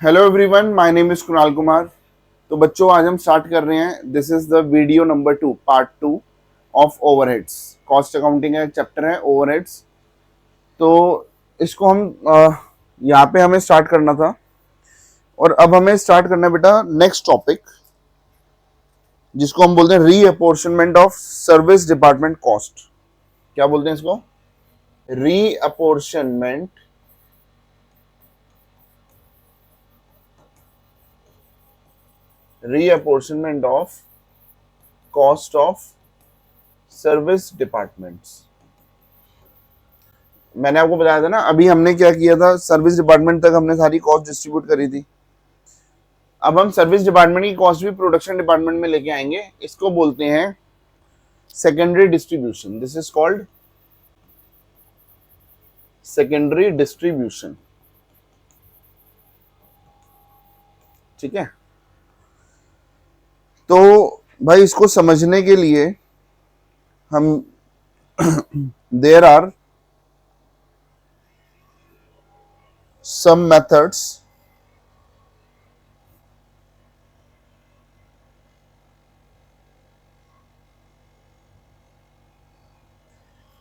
Hello everyone, my name is Kunal Kumar. तो बच्चों, आज हम स्टार्ट कर रहे हैं। This is the video number 2, part 2 of overheads. Cost accounting का एक चैप्टर है ओवरहेड्स। तो इसको हम यहाँ पे हमें स्टार्ट करना था, और अब हमें स्टार्ट करना है बेटा नेक्स्ट टॉपिक, जिसको हम बोलते हैं reapportionment of service department cost. क्या बोलते हैं इसको? Reapportionment reapportionment of cost of service departments. मैंने आपको बताया था ना, अभी हमने क्या किया था, सर्विस डिपार्टमेंट तक हमने सारी कॉस्ट डिस्ट्रीब्यूट करी थी। अब हम सर्विस डिपार्टमेंट की कॉस्ट भी प्रोडक्शन डिपार्टमेंट में लेके आएंगे। इसको बोलते हैं secondary distribution. This is called secondary distribution. ठीक है। तो भाई, इसको समझने के लिए हम देयर आर सम मेथड्स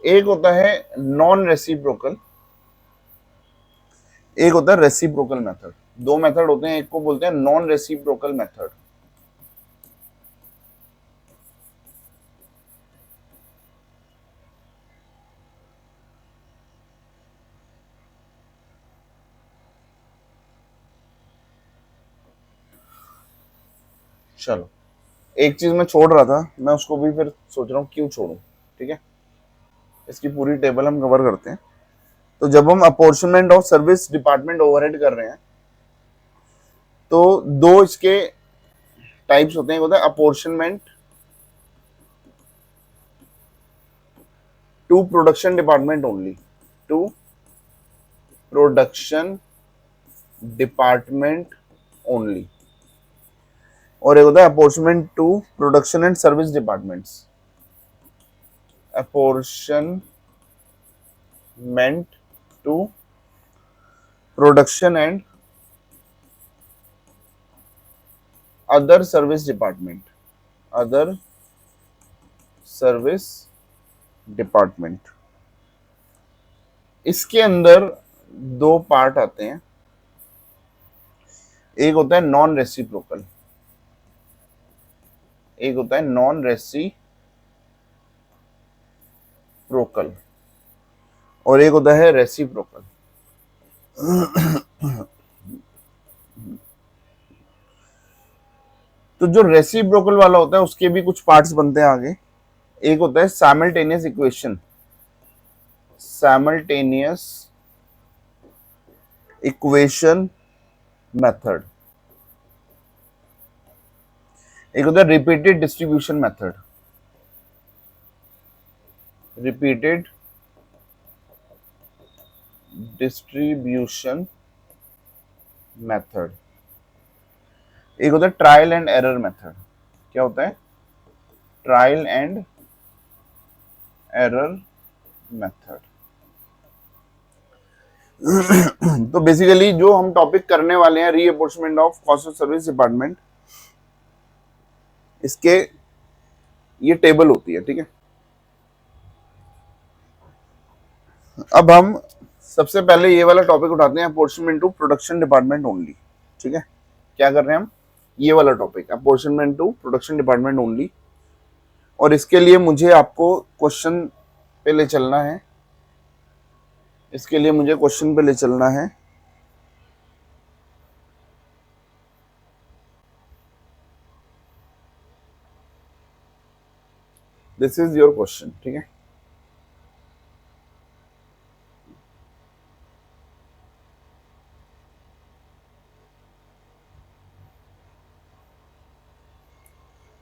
एक होता है नॉन रेसिप्रोकल, एक होता है रेसिप्रोकल मेथड। दो मेथड होते हैं, एक को बोलते हैं नॉन रेसिप्रोकल मेथड। चलो, एक चीज मैं छोड़ रहा था, मैं उसको भी फिर सोच रहा हूँ क्यों छोड़ूं। ठीक है, इसकी पूरी टेबल हम कवर करते हैं। तो जब हम अपॉर्चनमेंट ऑफ सर्विस डिपार्टमेंट ओवरहेड कर रहे हैं, तो दो इसके टाइप्स होते हैं। एक होता है apportionment to production department only, to production department only, और एक होता है apportionment to production and service departments. Apportionment to production and other service department, other service department. इसके अंदर दो पार्ट आते हैं। एक होता है नॉन रेसिप्रोकल, एक होता है नॉन रेसिप्रोकल, और एक होता है रेसिप्रोकल। तो जो रेसिप्रोकल वाला होता है उसके भी कुछ पार्ट्स बनते हैं आगे। एक होता है simultaneous equation, simultaneous equation method. एक होता है repeated distribution method, repeated distribution method. एक होता है ट्रायल एंड एरर मेथड। क्या होता है? Trial and error method. तो बेसिकली जो हम टॉपिक करने वाले हैं, reapportionment of cost of service department, इसके ये टेबल होती है। ठीक है, अब हम सबसे पहले ये वाला टॉपिक उठाते हैं, apportionment to production department only. ठीक है, क्या कर रहे हैं हम? ये वाला topic, apportionment to production department only. और इसके लिए मुझे आपको क्वेश्चन पे ले चलना है, इसके लिए मुझे क्वेश्चन पे ले चलना है। This is your question. ठीक है,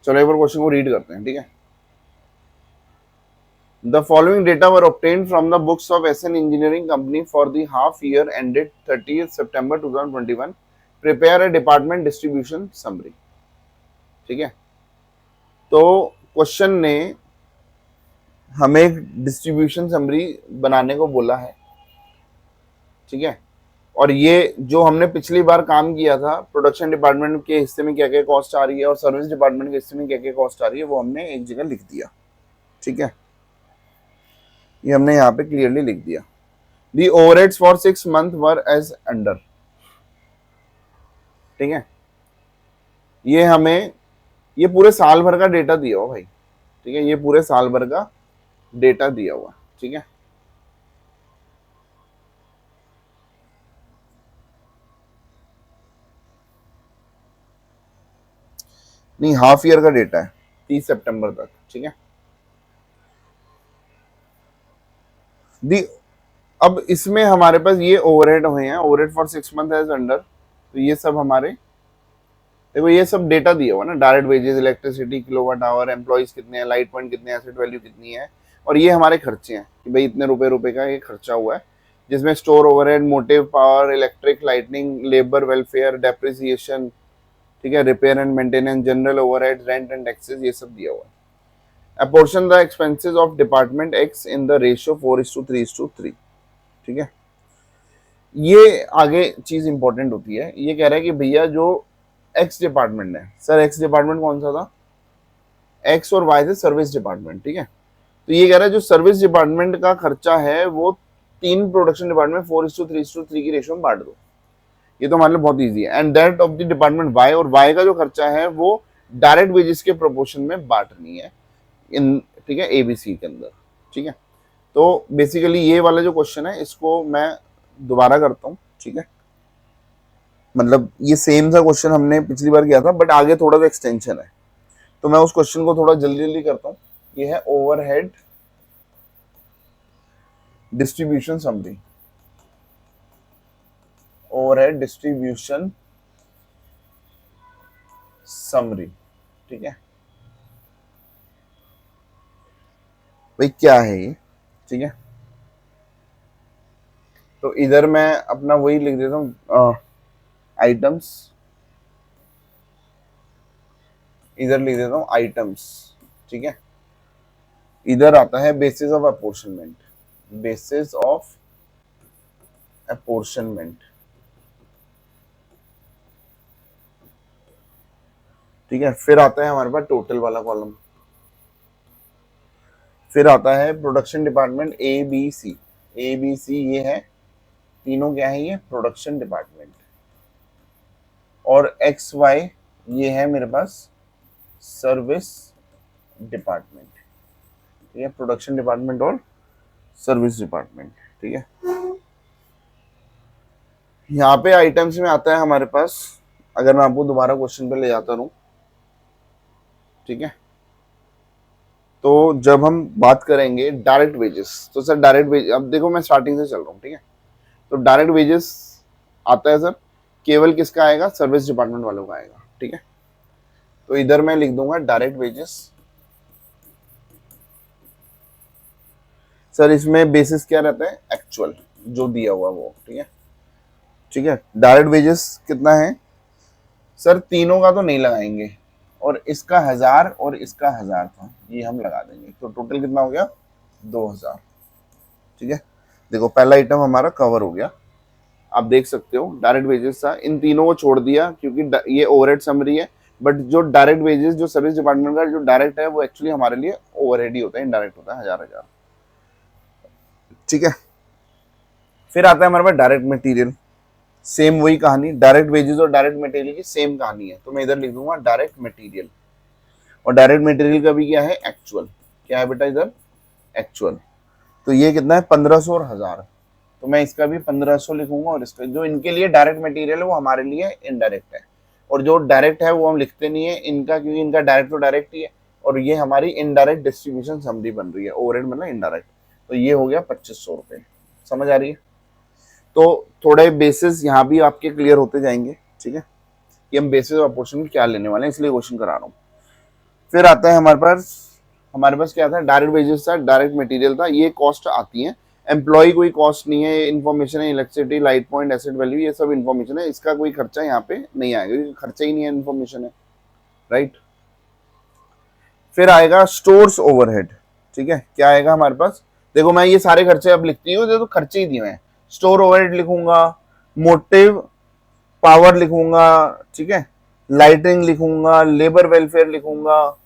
चलो एक बार क्वेश्चन को रीड करते हैं। ठीक है, the following data were obtained from the books of SN engineering company for the half year ended 30 सितंबर 2021। Prepare a department distribution summary. ठीक है, तो क्वेश्चन ने हमें डिस्ट्रीब्यूशन समरी बनाने को बोला है। ठीक है, और ये जो हमने पिछली बार काम किया था, प्रोडक्शन डिपार्टमेंट के हिस्से में क्या क्या कॉस्ट आ रही है और सर्विस डिपार्टमेंट के हिस्से में क्या क्या कॉस्ट आ रही है, वो हमने एक जगह लिख दिया। ठीक है, ये हमने यहाँ पे क्लियरली लिख दिया। The overheads for 6 months were as under. ठीक है, ये हमें ये पूरे साल भर का डेटा दिया हुआ भाई। ठीक है, ये पूरे साल भर का डेटा दिया हुआ। ठीक है, नहीं, हाफ ईयर का डेटा है 30 सितंबर तक। ठीक है, दी अब इसमें हमारे पास ये ओवरहेड हुए हैं, overhead for 6 months as under. तो ये सब हमारे, देखो ये सब डेटा दिया हुआ ना, direct wages, electricity, kilowatt hour, employees कितने हैं, लाइट पॉइंट कितने हैं, एसेट वैल्यू कितनी है, और ये हमारे खर्चे हैं कि भाई इतने रुपए का ये खर्चा हुआ है, जिसमें store overhead, motive power, electric, lightning, labour welfare, depreciation, ठीक है, repair and maintenance, general overhead, rent and taxes, ये सब दिया हुआ है। Apportion the expenses of department x in the ratio 4:3:3। ठीक है, ये आगे चीज इंपॉर्टेंट होती है। ये कह रहा है कि भैया जो एक्स डिपार्टमेंट है, सर एक्स डिपार्टमेंट कौन सा था, एक्स और वाई थे सर्विस डिपार्टमेंट। ठीक है, तो ये कह रहा है जो सर्विस डिपार्टमेंट का खर्चा है वो 3 प्रोडक्शन डिपार्टमेंट 4:3:3 की रेशियो में बांट दो। ये तो मान लो बहुत इजी है। And that of the department Y, और वाई का जो खर्चा है वो डायरेक्ट वेजेस के प्रोपोर्शन में बांटनी है इन, ठीक है, एबीसी के अंदर। ठीक है, तो बेसिकली ये वाला जो क्वेश्चन है इसको मैं दोबारा करता हूँ। ठीक है, मतलब ये सेम सा क्वेश्चन हमने पिछली बार किया था, बट आगे थोड़ा सा एक्सटेंशन है, तो मैं उस क्वेश्चन को थोड़ा जल्दी जल्दी करता हूँ। ये है overhead distribution summary, overhead distribution summary. ठीक है भाई, क्या है ये। ठीक है, तो इधर मैं अपना वही लिख देता हूँ, आइटम्स, इधर लिख देता हूँ आइटम्स। ठीक है, इधर आता है basis of apportionment, basis of apportionment. ठीक है, फिर आता है हमारे पास टोटल वाला कॉलम, फिर आता है production department A B C. A B C ये है तीनों, क्या है ये प्रोडक्शन डिपार्टमेंट, और एक्स वाई ये है मेरे पास सर्विस डिपार्टमेंट। ठीक है, प्रोडक्शन डिपार्टमेंट और सर्विस डिपार्टमेंट। ठीक है, यहाँ पे आइटम्स में आता है हमारे पास, अगर मैं आपको दोबारा क्वेश्चन पे ले जाता रहूं। ठीक है, तो जब हम बात करेंगे डायरेक्ट वेजेस, तो सर डायरेक्ट वेज, अब देखो मैं स्टार्टिंग से चल रहा हूँ। ठीक है, तो डायरेक्ट वेजेस आता है सर केवल किसका आएगा, सर्विस डिपार्टमेंट वालों का आएगा। ठीक है, तो इधर मैं लिख दूंगा डायरेक्ट वेजेस। सर इसमें बेसिस क्या रहता है, एक्चुअल जो दिया हुआ वो। ठीक है, ठीक है, डायरेक्ट वेजेस कितना है सर, तीनों का तो नहीं लगाएंगे, और इसका 1000 और इसका 1000 था, ये हम लगा देंगे, तो टोटल कितना हो गया 2000। ठीक है, देखो पहला आइटम हमारा कवर हो गया। आप देख सकते हो डायरेक्ट वेजेस था, इन तीनों को छोड़ दिया क्योंकि ये ओवरहेड समरी है, बट जो डायरेक्ट वेजेस जो सर्विस डिपार्टमेंट का जो डायरेक्ट है वो एक्चुअली हमारे लिए ओवरहेड ही होता है, इनडायरेक्ट होता है 1000। ठीक है, फिर आता है हमारे पास डायरेक्ट मटेरियल, सेम वही कहानी, डायरेक्ट वेजेस और डायरेक्ट मटेरियल की सेम कहानी है, तो मैं इधर लिख दूंगा डायरेक्ट मटेरियल, और डायरेक्ट मटेरियल का भी क्या है, एक्चुअल। क्या है बेटा इधर, एक्चुअल। तो ये कितना है 1500 और 1000, तो मैं इसका भी 1500 लिखूंगा, और इसका जो इनके लिए डायरेक्ट मटेरियल है वो हमारे लिए इनडायरेक्ट है, और जो डायरेक्ट है वो हम लिखते नहीं है इनका, क्योंकि इनका डायरेक्ट तो डायरेक्ट ही है, और ये हमारी इनडायरेक्ट डिस्ट्रीब्यूशन समरी बन रही है, ओवरहेड मतलब इनडायरेक्ट। तो ये हो गया 2500 रुपये, समझ आ रही है। तो थोड़े बेसिस यहाँ भी आपके क्लियर होते जाएंगे। ठीक है, कि हम बेसिस ऑफ अपोर्शन क्या लेने वाले हैं, इसलिए क्वेश्चन करा रहा हूँ। फिर आता है हमारे पास क्या था, डायरेक्ट वेजेस था, डायरेक्ट मटेरियल था, ये कॉस्ट आती है। एम्प्लॉय कोई कॉस्ट नहीं है, इन्फॉर्मेशन है, electricity, light point, asset value, ये सब इन्फॉर्मेशन है, इसका कोई खर्चा यहाँ पे नहीं आएगा क्योंकि खर्चा ही नहीं है, इन्फॉर्मेशन है, राइट। फिर आएगा स्टोर्स ओवरहेड। ठीक है, क्या आएगा हमारे पास, देखो मैं ये सारे खर्चे अब लिखती हूँ, तो खर्चे ही दिए हैं, स्टोर ओवरहेड लिखूंगा, मोटिव पावर लिखूंगा, ठीक है, लाइटिंग लिखूंगा, लेबर वेलफेयर लिखूंगा,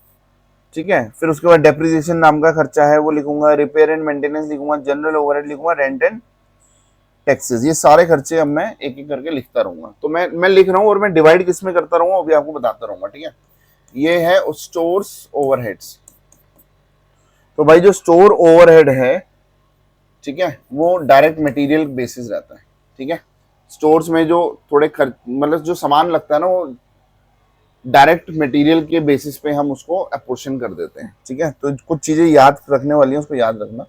ठीक है, फिर उसके बाद डेप्रिसिएशन नाम का खर्चा है वो लिखूंगा, रिपेयर एंड मेंटेनेंस लिखूंगा, जनरल ओवरहेड लिखूंगा, रेंट एंड टैक्सेस। ये सारे खर्चे अब मैं एक एक करके लिखता रहूंगा। तो मैं लिख रहा हूँ और मैं डिवाइड किस में करता रहूंगा अभी आपको बताता रहूंगा, ठीक है। ये है स्टोर्स ओवरहेड्स। तो भाई जो स्टोर ओवरहेड है, ठीक है, वो डायरेक्ट मटेरियल बेसिस रहता है, ठीक है। स्टोर्स में जो थोड़े खर्च मतलब जो सामान लगता है ना, वो डायरेक्ट मटेरियल के बेसिस पे हम उसको अपोर्शन कर देते हैं, ठीक है। तो कुछ चीजें याद रखने वाली हैं, उसको याद रखना।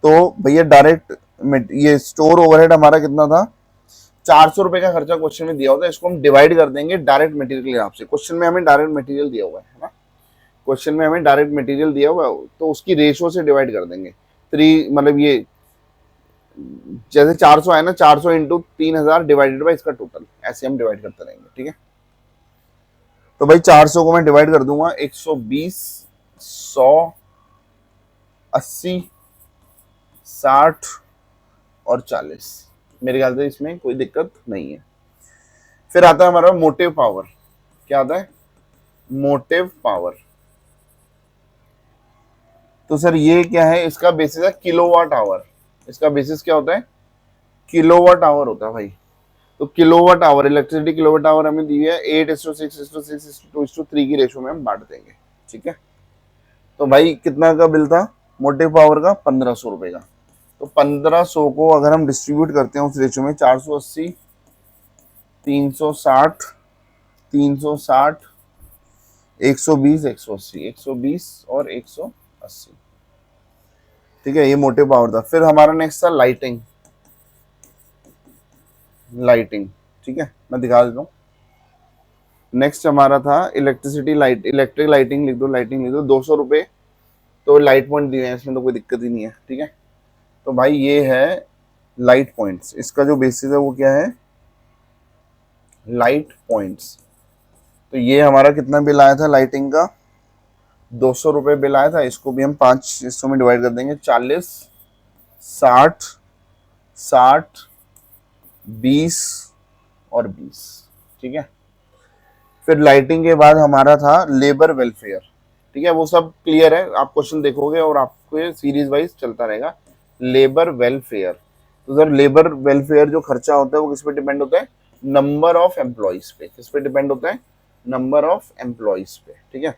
तो भैया डायरेक्ट ये स्टोर ओवरहेड हमारा कितना था, 400 रुपए का खर्चा क्वेश्चन में दिया होता है। इसको हम डिवाइड कर देंगे डायरेक्ट मटेरियल के हिसाब से। क्वेश्चन में हमें डायरेक्ट मटेरियल दिया हुआ है ना, क्वेश्चन में हमें डायरेक्ट मटेरियल दिया हुआ है, तो उसकी रेशो से डिवाइड कर देंगे। 3 मतलब ये जैसे 400 है ना, 400 इंटू 3000 डिवाइडेड बाई इसका टोटल, ऐसे हम डिवाइड करते रहेंगे, ठीक है। तो भाई 400 को मैं डिवाइड कर दूंगा 120, 100, 80, 60 और 40। मेरे ख्याल से इसमें कोई दिक्कत नहीं है। फिर आता है हमारा मोटिव पावर। क्या आता है? Motive power. तो सर ये क्या है? इसका बेसिस है किलोवाट आवर। इसका बेसिस क्या होता है? किलोवाट आवर होता है भाई। तो kilowatt hour, electricity kilowatt hour हमें दी है 8:6:6:2:3 की रेशो में हम बांट देंगे, ठीक है। तो भाई कितना का बिल था मोटिव पावर का? 1500 रुपए का। तो 1500 को अगर हम डिस्ट्रीब्यूट करते हैं उस रेशो में, 480, 360, 360, 120, 180, 120 और 180, ठीक है। ये मोटिव पावर था। फिर हमारा नेक्स्ट था लाइटिंग। लाइटिंग, ठीक है, मैं दिखा देता हूँ। नेक्स्ट हमारा था इलेक्ट्रिसिटी लाइट, इलेक्ट्रिक लाइटिंग लिख दो, लाइटिंग लिख दो, 200 रुपए। तो लाइट पॉइंट दिए हैं, इसमें तो कोई दिक्कत ही नहीं है, ठीक है। तो भाई ये है लाइट पॉइंट्स। इसका जो बेसिस है वो क्या है? Light points. तो ये हमारा कितना बिल आया था लाइटिंग का? 200 रुपए बिल आया था। इसको भी हम 5 हिस्सों में डिवाइड कर देंगे, 40, 60, 60, 20 और 20, ठीक है। फिर लाइटिंग के बाद हमारा था लेबर वेलफेयर, ठीक है। वो सब क्लियर है, आप क्वेश्चन देखोगे और आपको सीरीज वाइज चलता रहेगा। Labour welfare. तो सर लेबर वेलफेयर जो खर्चा होता है वो किस पे डिपेंड होता है? नंबर ऑफ एम्प्लॉइज पे। किस पे डिपेंड होता है? नंबर ऑफ एम्प्लॉइज पे, ठीक है।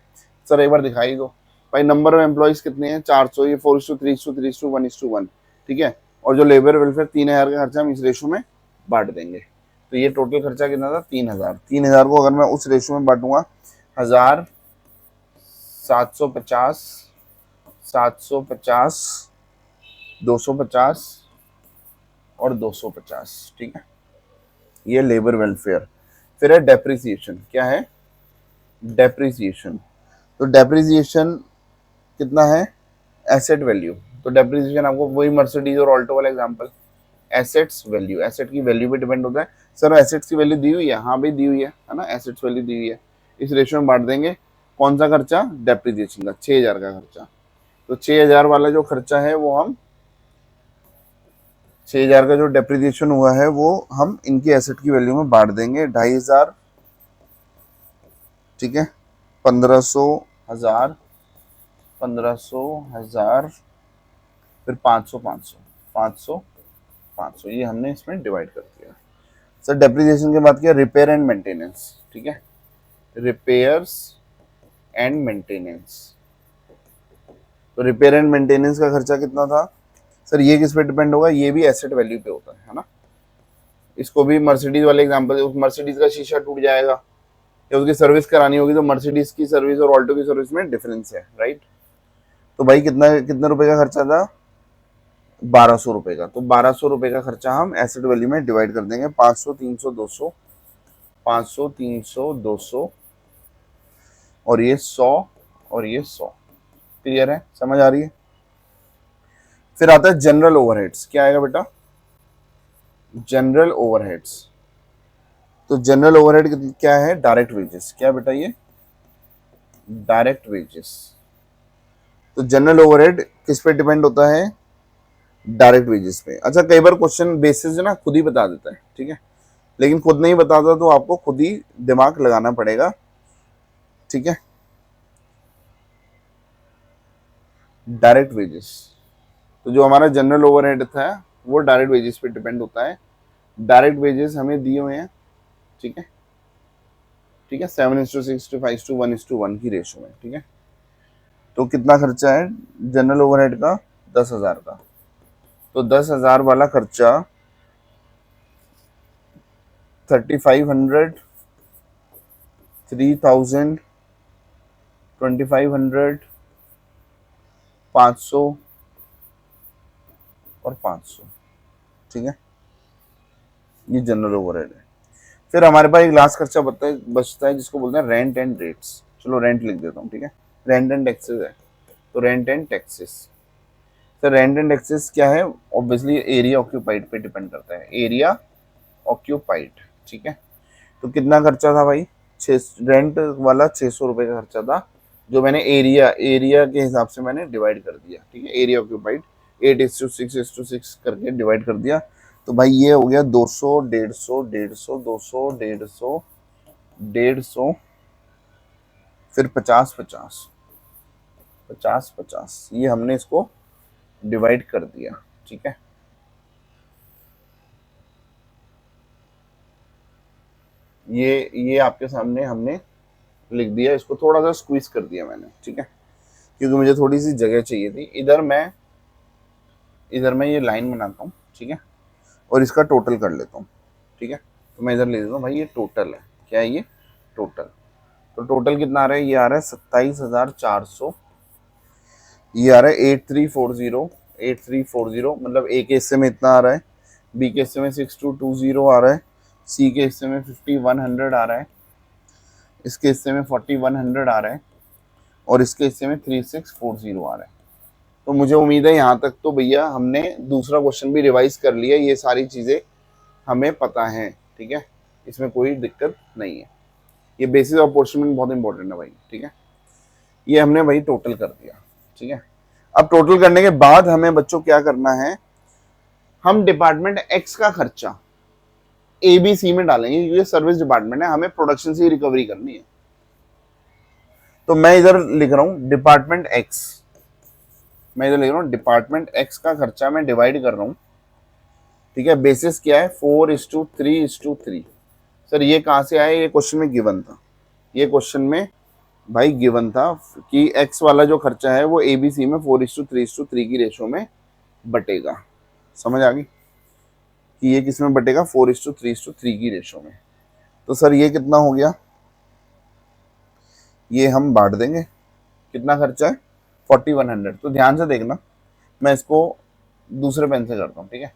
सर एक बार दिखाई दो भाई, नंबर ऑफ एम्प्लॉइज कितने हैं? 400। ये 4:3:3:1:1, ठीक है। और जो लेबर वेलफेयर 3000 का खर्चा हम इस रेशो में बांट देंगे। तो ये टोटल खर्चा कितना था? 3000। 3000 को अगर मैं उस रेशो में बांटूंगा, 1000, 750, 750, 250 और 250, ठीक है। ये लेबर वेलफेयर। फिर है डेप्रिसिएशन। क्या है? डेप्रिसिएशन। तो डेप्रिसिएशन कितना है? Asset value. तो डेप्रिसिएशन आपको वही मर्सिडीज और ऑल्टो वाला एग्जांपल, एसेट्स वैल्यू, एसेट की वैल्यू पे डिपेंड होता है। सर एसेट्स की वैल्यू दी हुई है? हाँ भाई दी हुई है ना, एसेट्स वैल्यू दी हुई है। इस रेशियो में बांट देंगे। कौन सा खर्चा? डेप्रिसिएशन का, 6000 का खर्चा। तो 6000 वाला जो खर्चा है वो हम 6000 का जो डेप्रिसिएशन हुआ है वो हम इनकी एसेट की वैल्यू में बांट देंगे। 2500, ठीक है, 1500, 1000, 1500, 1000, फिर 500, 500, 500, 500। ये हमने इसमें डिवाइड कर दिया। सर डेप्रिसिएशन के बाद क्या? रिपेयर एंड मेंटेनेंस, ठीक है। Repairs and maintenance. तो रिपेयर एंड मेंटेनेंस का खर्चा कितना था? सर ये किस पे डिपेंड होगा? ये भी एसेट वैल्यू पे होता है ना। इसको भी मर्सिडीज वाले एग्जांपल, उस मर्सिडीज का शीशा टूट जाएगा या उसकी सर्विस करानी होगी, तो मर्सिडीज की सर्विस और ऑल्टो की सर्विस में डिफरेंस है, राइट। तो भाई कितना कितने रुपए का खर्चा था? 1200 रुपए का। तो 1200 रुपए का खर्चा हम एसेट वैल्यू में डिवाइड कर देंगे। 500, 300, 200, 500, 300, 200 और ये 100 और ये 100। क्लियर है? समझ आ रही है? फिर आता है जनरल ओवरहेड्स। क्या आएगा बेटा? General overheads. तो जनरल ओवरहेड क्या है? Direct wages. क्या बेटा? ये डायरेक्ट वेजेस। तो जनरल ओवरहेड किस पे डिपेंड होता है? डायरेक्ट वेजेस पे। अच्छा, कई बार क्वेश्चन बेसिस ना खुद ही बता देता है, ठीक है, लेकिन खुद नहीं बताता तो आपको खुद ही दिमाग लगाना पड़ेगा, ठीक है। डायरेक्ट वेजेस, तो जो हमारा जनरल ओवरहेड था वो डायरेक्ट वेजेस पे डिपेंड होता है। डायरेक्ट वेजेस हमें दिए हुए हैं, ठीक है, ठीक है, 7:6:5:1:1 की रेशो में, ठीक है। तो कितना खर्चा है जनरल ओवरहेड का? 10,000 का। तो 10,000 वाला खर्चा 3,500, 3,000, 2,500, 500 और 500, ठीक है, ये जनरल ओवरहेड है। फिर हमारे पास एक लास्ट खर्चा बचता है जिसको बोलते हैं रेंट एंड रेट्स। चलो रेंट लिख देता हूँ, ठीक है, रेंट एंड टैक्सेस है। तो रेंट एंड टैक्सेस, तो रेंट एंड टैक्सेस क्या है? ऑब्वियसली एरिया ऑक्यूपाइड पे डिपेंड करता है, एरिया ऑक्यूपाइड, ठीक है। तो कितना खर्चा था भाई? रेंट वाला 600 रुपये का खर्चा था, जो मैंने एरिया के हिसाब से मैंने डिवाइड कर दिया, ठीक है, एरिया ऑक्यूपाइड 8:6:6 करके डिवाइड कर दिया। तो भाई ये हो गया 200, 150, 150, 200, 150, 150, फिर 50, 50, 50, 50, ये हमने इसको डिवाइड कर दिया, ठीक है। ये आपके सामने हमने लिख दिया, इसको थोड़ा सा स्क्वीज कर दिया मैंने, ठीक है, क्योंकि मुझे थोड़ी सी जगह चाहिए थी। इधर मैं ये लाइन बनाता हूँ, ठीक है, और इसका टोटल कर लेता हूँ, ठीक है। तो मैं इधर ले लेता हूँ भाई, ये टोटल है, क्या है ये? टोटल। तो टोटल कितना आ रहा है? ये आ रहा है 27,400, ये आ रहा है 8340, 8340, मतलब ए के हिस्से में इतना आ रहा है, बी के हिस्से में 6220 आ रहा है, सी के हिस्से में 5100 आ रहा है, इसके हिस्से में 4100 आ रहा है, और इसके हिस्से में 3640 आ रहा है। तो मुझे उम्मीद है यहाँ तक तो भैया हमने दूसरा क्वेश्चन भी रिवाइज कर लिया, ये सारी चीज़ें हमें पता है, ठीक है, इसमें कोई दिक्कत नहीं है। ये बेसिस ऑफ अपॉर्चुनिटी बहुत इंपॉर्टेंट है भाई, ठीक है। ये हमने भाई टोटल कर दिया, ठीक है। अब टोटल करने के बाद हमें बच्चों क्या करना है? हम डिपार्टमेंट एक्स का खर्चा ए बी सी में डालेंगे, क्योंकि सर्विस डिपार्टमेंट है, हमें प्रोडक्शन से ही रिकवरी करनी है। तो मैं इधर लिख रहा हूं डिपार्टमेंट एक्स, मैं इधर लिख रहा हूं डिपार्टमेंट एक्स का खर्चा मैं डिवाइड कर रहा हूं, ठीक है। बेसिस क्या है? 4:3:3। सर ये कहां से आया? ये क्वेश्चन में गिवन था, ये क्वेश्चन में भाई गिवन था कि एक्स वाला जो खर्चा है वो एबीसी में 4:3:3 की रेशो में बटेगा। समझ आ गई कि ये किस में बटेगा? 4:3:3 की रेशो में। तो सर ये कितना हो गया? ये हम बांट देंगे, कितना खर्चा है? 4100। तो ध्यान से देखना, मैं इसको दूसरे पेन से करता हूँ, ठीक है।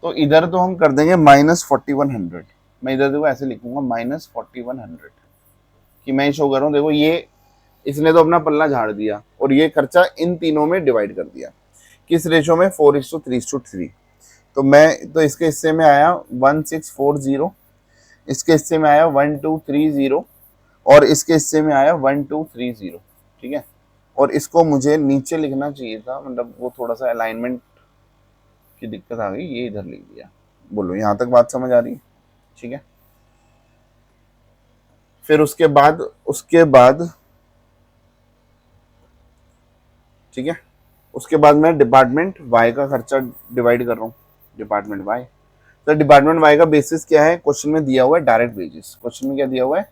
तो इधर तो हम कर देंगे -4100, मैं इधर देखो ऐसे लिखूंगा -4100, कि मैं शो कर रहा हूँ, देखो ये इसने तो अपना पल्ला झाड़ दिया और ये खर्चा इन तीनों में डिवाइड कर दिया, किस रेशो में? 4:3:3। तो इसके हिस्से में आया 1640, इसके हिस्से में आया 1230, और इसके हिस्से में आया 1230, ठीक है। और इसको मुझे नीचे लिखना चाहिए था, मतलब वो थोड़ा सा अलाइनमेंट की दिक्कत आ गई, ये इधर लिख दिया। बोलो यहां तक बात समझ आ रही है? ठीक है। फिर उसके बाद ठीक है, उसके बाद मैं डिपार्टमेंट वाई का खर्चा डिवाइड कर रहा हूँ, डिपार्टमेंट वाई। तो डिपार्टमेंट वाई का बेसिस क्या है? क्वेश्चन में दिया हुआ है डायरेक्ट वेजेस, क्वेश्चन में क्या दिया हुआ है?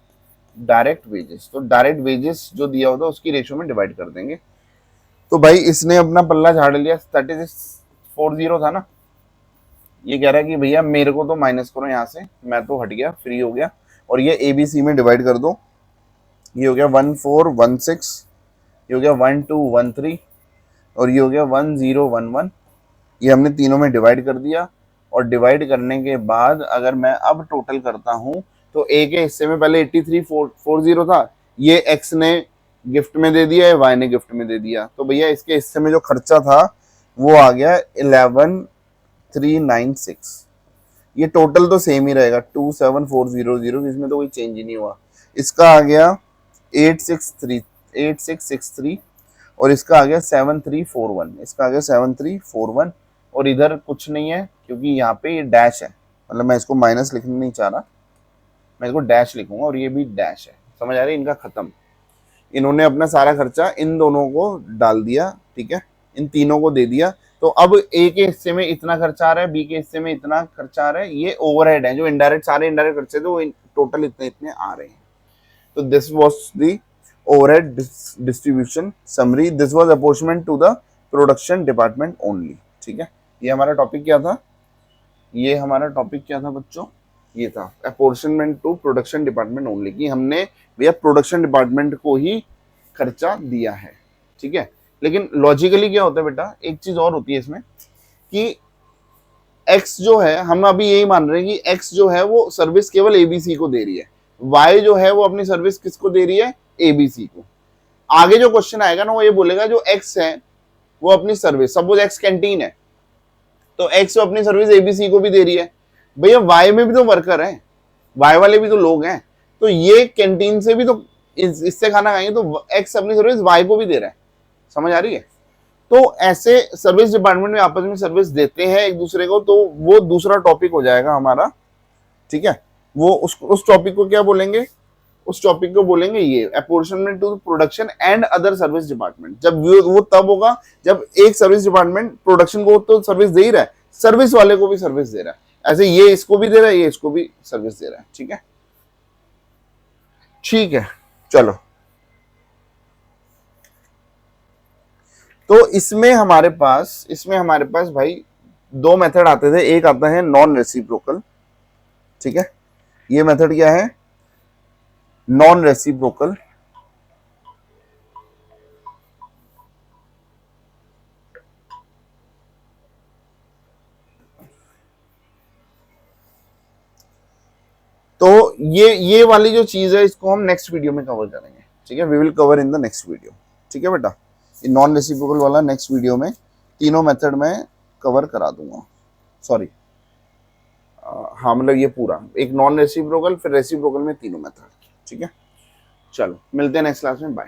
Direct wages. तो डायरेक्ट वेजेस जो दिया होता है उसकी रेशो में डिवाइड कर देंगे। तो भाई इसने अपना पल्ला झाड़ लिया, 3640 था ना, ये कह रहा है कि भैया मेरे को तो माइनस करो यहाँ से, मैं तो हट गया, फ्री हो गया, और ये एबीसी में डिवाइड कर दो। ये हो गया 1416, ये हो गया 1213, और ये हो गया 1011। ये हमने तीनों में डिवाइड कर दिया, और डिवाइड करने के बाद अगर मैं अब टोटल करता हूं तो ए के हिस्से में पहले 8340 था, ये एक्स ने गिफ्ट में दे दिया, वाई ने गिफ्ट में दे दिया। तो भैया इसके हिस्से में जो खर्चा था वो आ गया 11396। ये टोटल तो सेम ही रहेगा 27400, इसमें तो कोई चेंज ही नहीं हुआ। इसका आ गया 8663, और इसका आ गया 7341, इसका आ गया 7341, और इधर कुछ नहीं है क्योंकि यहाँ पे ये डैश है, मतलब मैं इसको माइनस लिखना नहीं चाह रहा, मैं इसको डैश लिखूंगा और ये भी डैश है। समझ आ रही है? इनका खत्म। इन्होंने अपना सारा खर्चा इन दोनों को डाल दिया, ठीक है, इन तीनों को दे दिया। तो अब ए के हिस्से में इतना खर्चा आ रहा है, बी के हिस्से में इतना खर्चा आ रहा है, ये ओवरहेड है, जो इनडायरेक्ट सारे इनडायरेक्ट खर्चे थे वो टोटल इतने इतने आ रहे हैं। तो this was the overhead distribution summary, this was apportionment to the production department only. ठीक है, ये हमारा टॉपिक क्या था? ये हमारा टॉपिक क्या था बच्चों? ये था अपॉर्चमेंट टू प्रोडक्शन डिपार्टमेंट ओनली, कि हमने भैया प्रोडक्शन डिपार्टमेंट को ही खर्चा दिया है। ठीक है, लेकिन लॉजिकली क्या होता है बेटा, एक चीज और होती है इसमें कि एक्स जो है, हम अभी यही मान रहे हैं कि एक्स जो है वो सर्विस केवल एबीसी को दे रही है, वाई जो है वो अपनी सर्विस किसको दे रही है? एबीसी को। आगे जो क्वेश्चन आएगा ना वो ये बोलेगा जो एक्स है वो अपनी सर्विस, सपोज एक्स कैंटीन है, तो एक्स अपनी सर्विस एबीसी को भी दे रही है। भैया वाई में भी तो वर्कर है, वाई वाले भी तो लोग हैं, तो ये कैंटीन से भी तो इससे खाना खाएंगे, तो एक्स अपनी सर्विस वाई को भी दे रहा है। समझ आ रही है? तो ऐसे सर्विस डिपार्टमेंट में आपस में सर्विस देते हैं एक दूसरे को, तो वो दूसरा टॉपिक हो जाएगा हमारा। ठीक है, वो उस टॉपिक को क्या बोलेंगे? उस टॉपिक को बोलेंगे ये apportionment to production and other service department. जब वो तब होगा जब एक सर्विस डिपार्टमेंट प्रोडक्शन को तो सर्विस दे ही रहा है, सर्विस वाले को भी सर्विस दे रहा है, ऐसे ये इसको भी दे रहा है, ये इसको भी सर्विस दे रहा है। ठीक है, ठीक है, चलो। तो इसमें हमारे पास भाई दो मेथड आते थे। एक आता है नॉन रेसिप्रोकल, ठीक है, ये मेथड क्या है? Non reciprocal. तो ये वाली जो चीज है इसको हम नेक्स्ट वीडियो में कवर करेंगे। ठीक है, we will cover in the next video. ठीक है बेटा, ये नॉन रेसिप्रोकल वाला नेक्स्ट वीडियो में तीनों मेथड में कवर करा दूंगा। सॉरी, हाँ, मतलब ये पूरा एक नॉन रेसिप्रोकल, फिर रेसिप्रोकल में तीनों मेथड। ठीक है, चलो मिलते हैं नेक्स्ट क्लास में, बाय।